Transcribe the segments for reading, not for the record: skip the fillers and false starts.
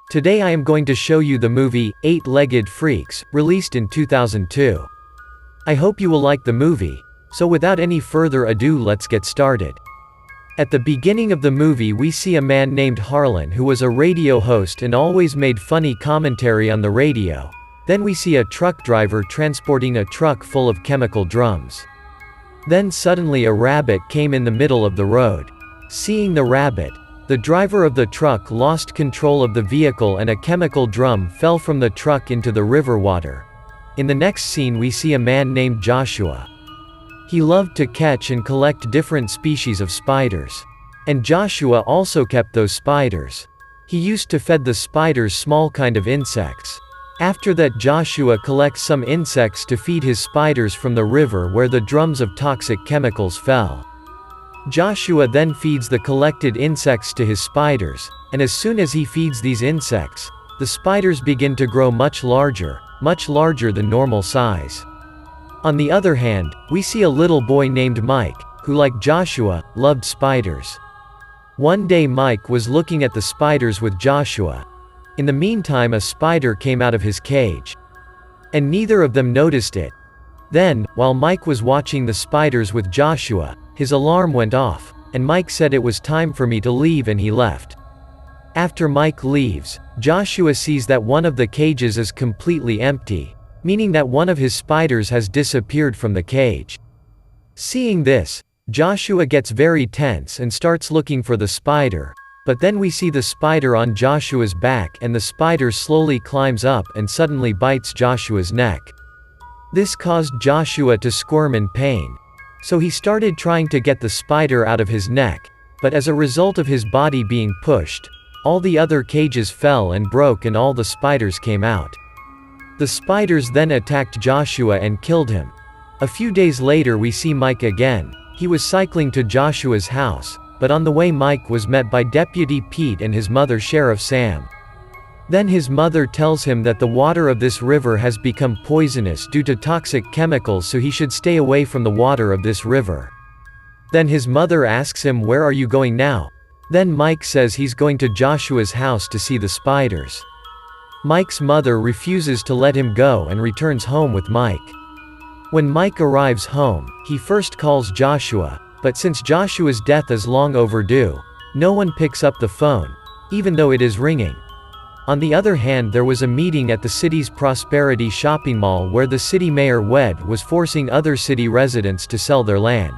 Today I am going to show you the movie, Eight-Legged Freaks, released in 2002. I hope you will like the movie, so without any further ado let's get started. At the beginning of the movie we see a man named Harlan who was a radio host and always made funny commentary on the radio. Then we see a truck driver transporting a truck full of chemical drums. Then suddenly a rabbit came in the middle of the road. Seeing the rabbit, the driver of the truck lost control of the vehicle and a chemical drum fell from the truck into the river water. In the next scene we see a man named Joshua. He loved to catch and collect different species of spiders. And Joshua also kept those spiders. He used to feed the spiders small kind of insects. After that Joshua collects some insects to feed his spiders from the river where the drums of toxic chemicals fell. Joshua then feeds the collected insects to his spiders, and as soon as he feeds these insects, the spiders begin to grow much larger than normal size. On the other hand, we see a little boy named Mike, who like Joshua, loved spiders. One day Mike was looking at the spiders with Joshua. In the meantime a spider came out of his cage. And neither of them noticed it. Then, while Mike was watching the spiders with Joshua, his alarm went off, and Mike said it was time for me to leave and he left. After Mike leaves, Joshua sees that one of the cages is completely empty, meaning that one of his spiders has disappeared from the cage. Seeing this, Joshua gets very tense and starts looking for the spider, but then we see the spider on Joshua's back and the spider slowly climbs up and suddenly bites Joshua's neck. This caused Joshua to squirm in pain. So he started trying to get the spider out of his neck, but as a result of his body being pushed, all the other cages fell and broke and all the spiders came out. The spiders then attacked Joshua and killed him. A few days later we see Mike again. He was cycling to Joshua's house, but on the way Mike was met by Deputy Pete and his mother Sheriff Sam. Then his mother tells him that the water of this river has become poisonous due to toxic chemicals, so he should stay away from the water of this river. Then his mother asks him, "Where are you going now?" Then Mike says he's going to Joshua's house to see the spiders. Mike's mother refuses to let him go and returns home with Mike. When Mike arrives home, he first calls Joshua, but since Joshua's death is long overdue, no one picks up the phone, even though it is ringing. On the other hand, there was a meeting at the city's Prosperity shopping mall where the city mayor Wed was forcing other city residents to sell their land.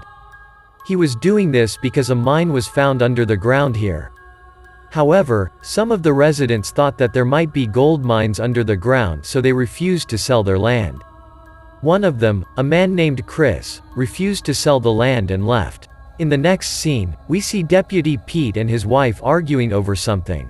He was doing this because a mine was found under the ground here. However, some of the residents thought that there might be gold mines under the ground, so they refused to sell their land. One of them, a man named Chris, refused to sell the land and left. In the next scene, we see Deputy Pete and his wife arguing over something.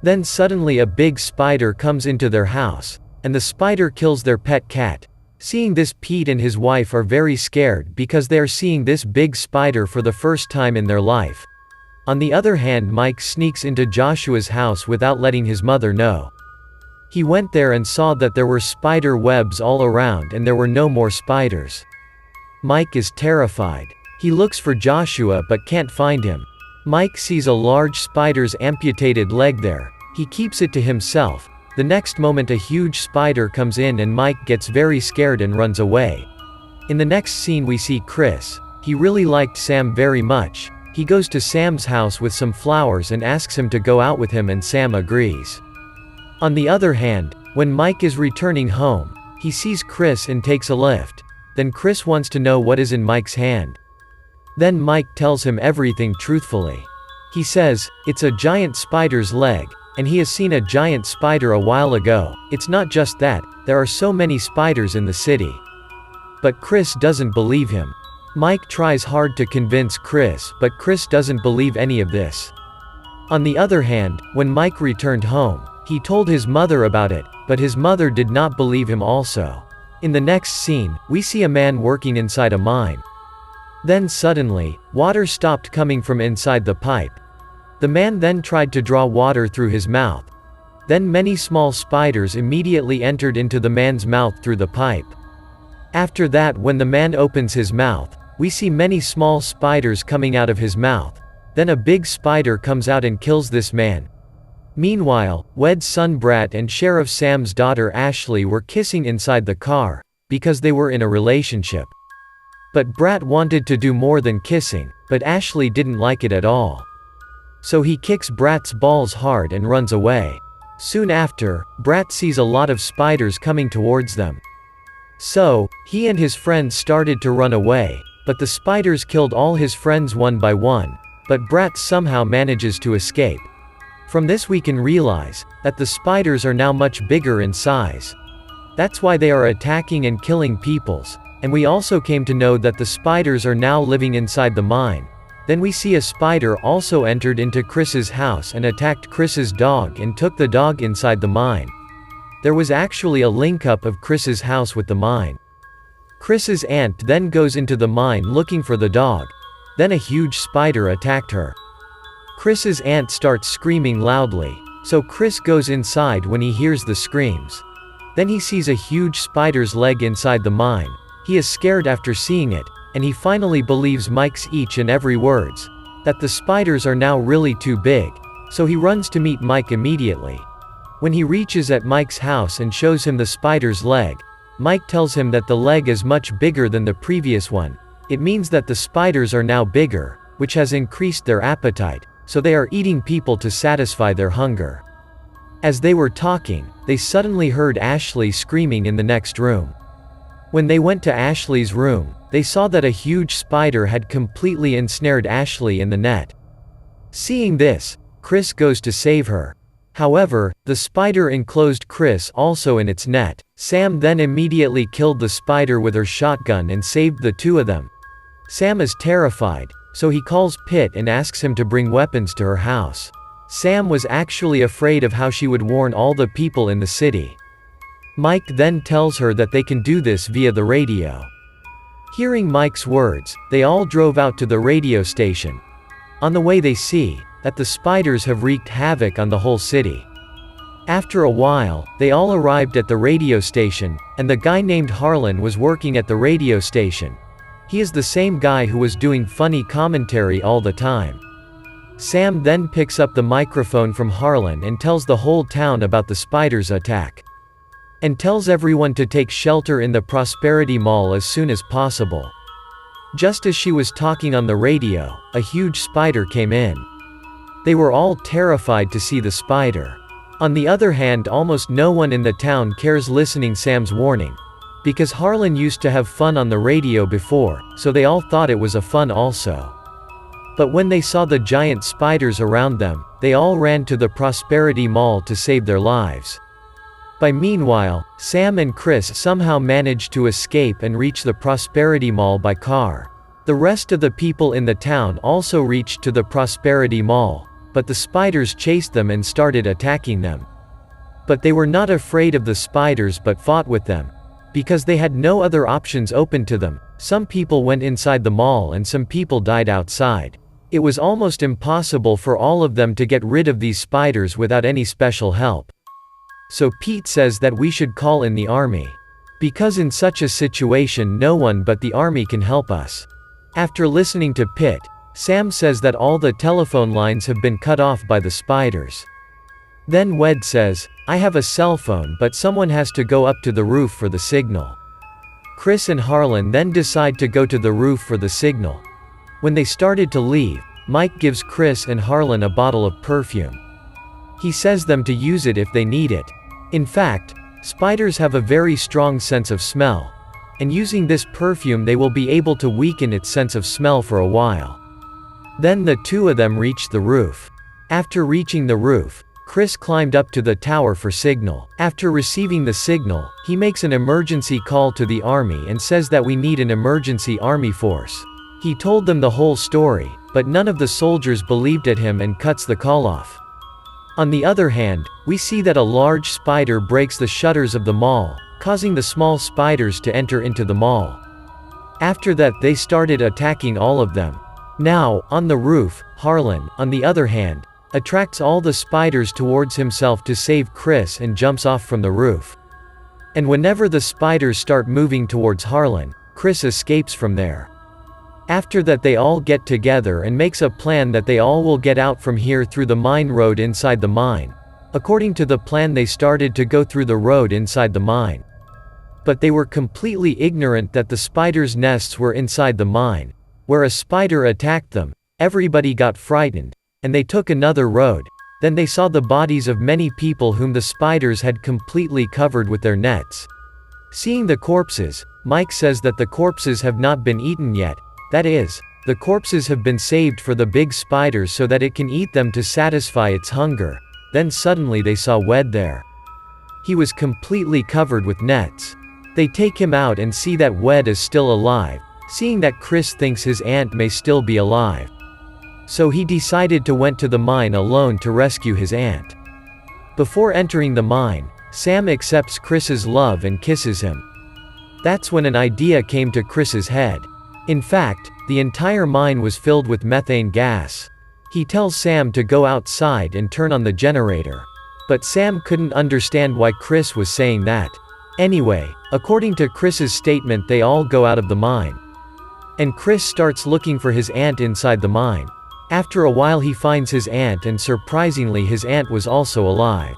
Then suddenly a big spider comes into their house, and the spider kills their pet cat. Seeing this, Pete and his wife are very scared because they are seeing this big spider for the first time in their life. On the other hand, Mike sneaks into Joshua's house without letting his mother know. He went there and saw that there were spider webs all around and there were no more spiders. Mike is terrified. He looks for Joshua but can't find him. Mike sees a large spider's amputated leg there. He keeps it to himself. The next moment a huge spider comes in and Mike gets very scared and runs away. In the next scene we see Chris. He really liked Sam very much. He goes to Sam's house with some flowers and asks him to go out with him and Sam agrees. On the other hand, when Mike is returning home, he sees Chris and takes a lift. Then Chris wants to know what is in Mike's hand. Then Mike tells him everything truthfully. He says, it's a giant spider's leg, and he has seen a giant spider a while ago. It's not just that, there are so many spiders in the city. But Chris doesn't believe him. Mike tries hard to convince Chris, but Chris doesn't believe any of this. On the other hand, when Mike returned home, he told his mother about it, but his mother did not believe him also. In the next scene, we see a man working inside a mine. Then suddenly, water stopped coming from inside the pipe. The man then tried to draw water through his mouth. Then many small spiders immediately entered into the man's mouth through the pipe. After that, when the man opens his mouth, we see many small spiders coming out of his mouth. Then a big spider comes out and kills this man. Meanwhile, Wed's son Brat and Sheriff Sam's daughter Ashley were kissing inside the car, because they were in a relationship. But Brat wanted to do more than kissing, but Ashley didn't like it at all. So he kicks Brat's balls hard and runs away. Soon after, Brat sees a lot of spiders coming towards them. So, he and his friends started to run away, but the spiders killed all his friends one by one, but Brat somehow manages to escape. From this we can realize that the spiders are now much bigger in size. That's why they are attacking and killing peoples, and we also came to know that the spiders are now living inside the mine. Then we see a spider also entered into Chris's house and attacked Chris's dog and took the dog inside the mine. There was actually a link-up of Chris's house with the mine. Chris's aunt then goes into the mine looking for the dog. Then a huge spider attacked her. Chris's aunt starts screaming loudly, so Chris goes inside when he hears the screams. Then he sees a huge spider's leg inside the mine. He is scared after seeing it, and he finally believes Mike's each and every words, that the spiders are now really too big, so he runs to meet Mike immediately. When he reaches at Mike's house and shows him the spider's leg, Mike tells him that the leg is much bigger than the previous one. It means that the spiders are now bigger, which has increased their appetite, so they are eating people to satisfy their hunger. As they were talking, they suddenly heard Ashley screaming in the next room. When they went to Ashley's room, they saw that a huge spider had completely ensnared Ashley in the net. Seeing this, Chris goes to save her. However, the spider enclosed Chris also in its net. Sam then immediately killed the spider with her shotgun and saved the two of them. Sam is terrified, so he calls Pit and asks him to bring weapons to her house. Sam was actually afraid of how she would warn all the people in the city. Mike then tells her that they can do this via the radio. Hearing Mike's words, they all drove out to the radio station. On the way they see that the spiders have wreaked havoc on the whole city. After a while, they all arrived at the radio station, and the guy named Harlan was working at the radio station. He is the same guy who was doing funny commentary all the time. Sam then picks up the microphone from Harlan and tells the whole town about the spiders' attack. And tells everyone to take shelter in the Prosperity Mall as soon as possible. Just as she was talking on the radio, a huge spider came in. They were all terrified to see the spider. On the other hand, almost no one in the town cares listening Sam's warning. Because Harlan used to have fun on the radio before, so they all thought it was a fun also. But when they saw the giant spiders around them, they all ran to the Prosperity Mall to save their lives. Meanwhile, Sam and Chris somehow managed to escape and reach the Prosperity Mall by car. The rest of the people in the town also reached to the Prosperity Mall, but the spiders chased them and started attacking them. But they were not afraid of the spiders but fought with them. Because they had no other options open to them, some people went inside the mall and some people died outside. It was almost impossible for all of them to get rid of these spiders without any special help. So Pete says that we should call in the army. Because in such a situation no one but the army can help us. After listening to Pit, Sam says that all the telephone lines have been cut off by the spiders. Then Wed says, I have a cell phone but someone has to go up to the roof for the signal. Chris and Harlan then decide to go to the roof for the signal. When they started to leave, Mike gives Chris and Harlan a bottle of perfume. He says them to use it if they need it. In fact, spiders have a very strong sense of smell. And using this perfume they will be able to weaken its sense of smell for a while. Then the two of them reach the roof. After reaching the roof, Chris climbed up to the tower for signal. After receiving the signal, he makes an emergency call to the army and says that we need an emergency army force. He told them the whole story, but none of the soldiers believed at him and cuts the call off. On the other hand, we see that a large spider breaks the shutters of the mall, causing the small spiders to enter into the mall. After that they started attacking all of them. Now, on the roof, Harlan, on the other hand, attracts all the spiders towards himself to save Chris and jumps off from the roof. And whenever the spiders start moving towards Harlan, Chris escapes from there. After that they all get together and makes a plan that they all will get out from here through the mine road inside the mine. According to the plan they started to go through the road inside the mine. But they were completely ignorant that the spiders' nests were inside the mine, where a spider attacked them. Everybody got frightened, and they took another road. Then they saw the bodies of many people whom the spiders had completely covered with their nets. Seeing the corpses, Mike says that the corpses have not been eaten yet, that is, the corpses have been saved for the big spiders so that it can eat them to satisfy its hunger. Then suddenly they saw Wed there. He was completely covered with nets. They take him out and see that Wed is still alive, seeing that Chris thinks his aunt may still be alive. So he decided to went to the mine alone to rescue his aunt. Before entering the mine, Sam accepts Chris's love and kisses him. That's when an idea came to Chris's head. In fact, the entire mine was filled with methane gas. He tells Sam to go outside and turn on the generator. But Sam couldn't understand why Chris was saying that. Anyway, according to Chris's statement, they all go out of the mine. And Chris starts looking for his aunt inside the mine. After a while he finds his aunt, and surprisingly his aunt was also alive.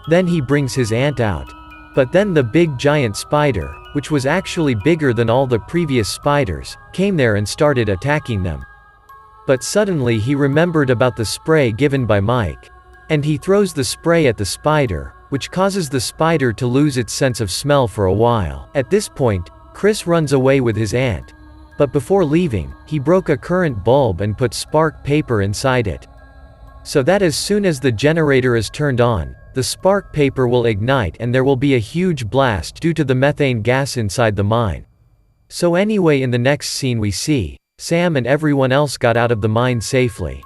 Then he brings his aunt out. But then the big giant spider, which was actually bigger than all the previous spiders, came there and started attacking them. But suddenly he remembered about the spray given by Mike. And he throws the spray at the spider, which causes the spider to lose its sense of smell for a while. At this point, Chris runs away with his aunt. But before leaving, he broke a current bulb and put spark paper inside it. So that as soon as the generator is turned on, the spark paper will ignite and there will be a huge blast due to the methane gas inside the mine. So anyway, in the next scene we see, Sam and everyone else got out of the mine safely.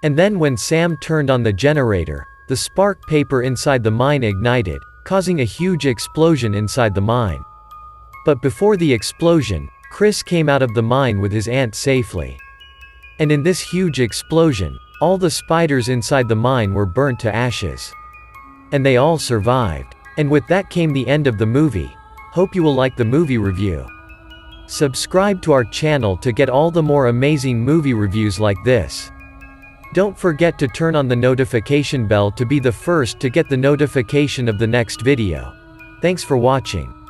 And then when Sam turned on the generator, the spark paper inside the mine ignited, causing a huge explosion inside the mine. But before the explosion, Chris came out of the mine with his aunt safely. And in this huge explosion, all the spiders inside the mine were burnt to ashes. And they all survived. And with that came the end of the movie. Hope you will like the movie review. Subscribe to our channel to get all the more amazing movie reviews like this. Don't forget to turn on the notification bell to be the first to get the notification of the next video. Thanks for watching.